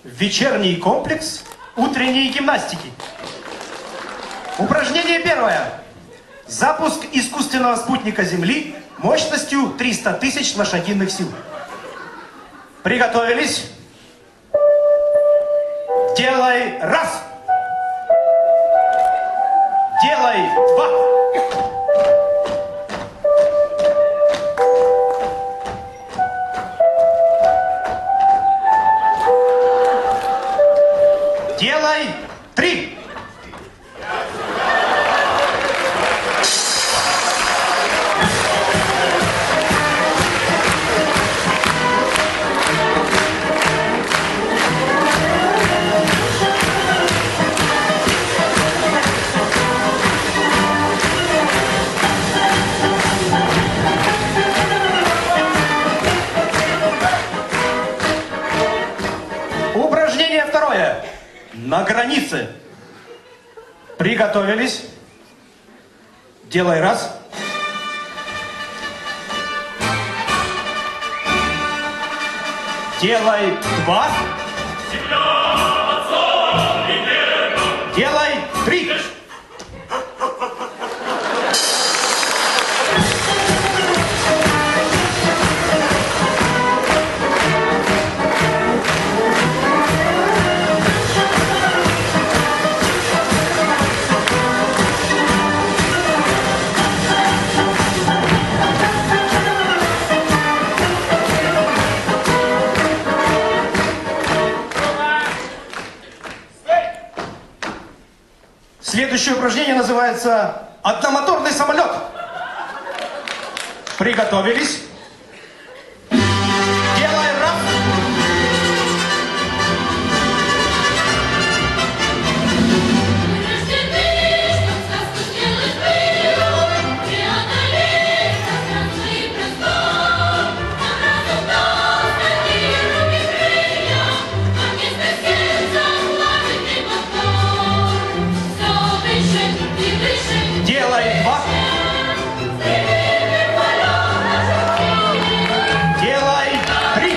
Вечерний комплекс утренней гимнастики. Упражнение первое. Запуск искусственного спутника Земли мощностью 300 тысяч лошадиных сил. Приготовились. Делай раз. Делай два. Делай три. Упражнение второе. На границе. Приготовились. Делай раз. Делай два. Делай три. Следующее упражнение называется одномоторный самолет. Приготовились. Делай раз. Делай два. Делай три.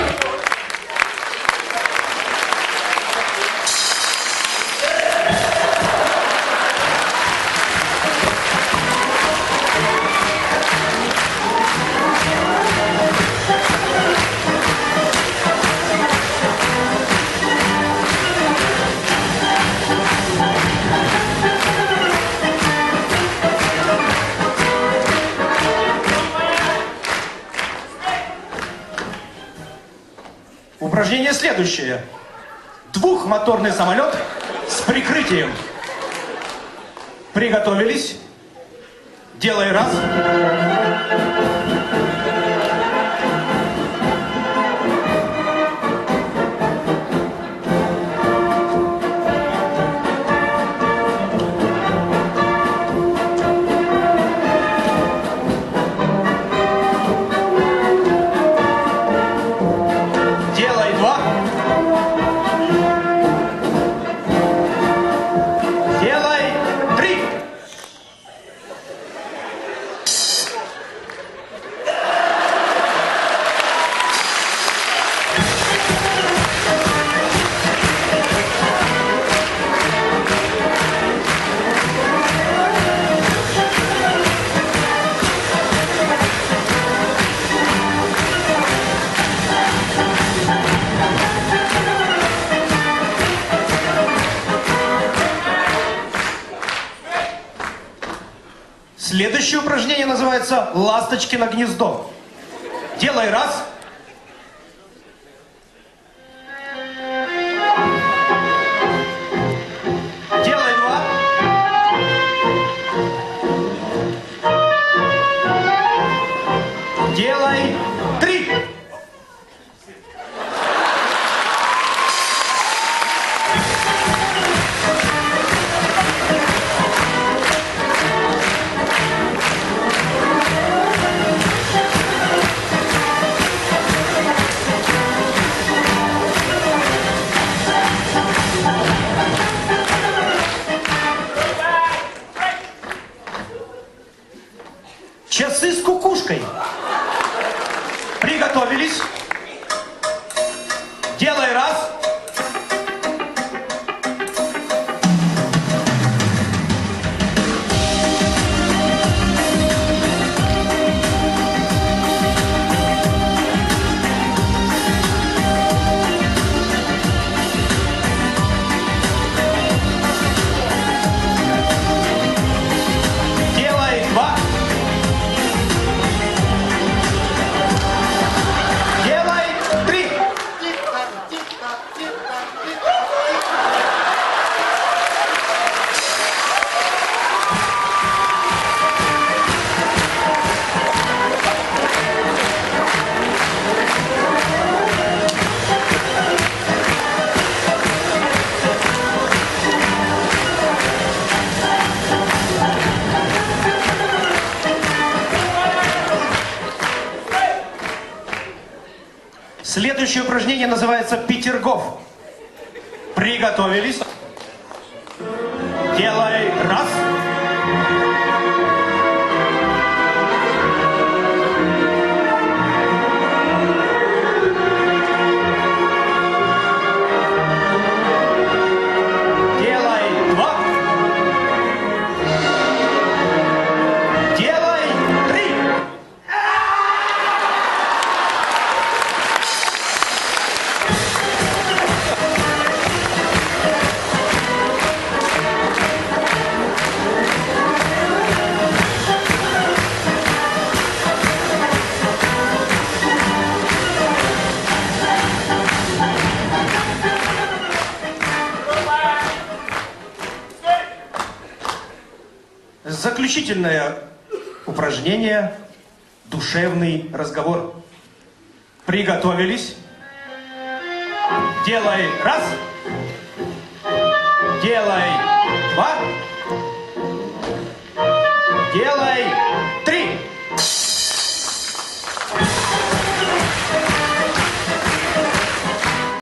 Упражнение следующее. Двухмоторный самолет с прикрытием. Приготовились. Делай раз. Делай два. Делай три. Следующее упражнение называется «Ласточкино гнездо». Делай раз. Делай два. Делай три. Часы с кукушкой. Приготовились. Делай раз. Следующее упражнение называется Петергоф. Приготовились. Делай раз. Делай два. Делай три. Заключительное упражнение – душевный разговор. Приготовились. Делай раз. Делай два.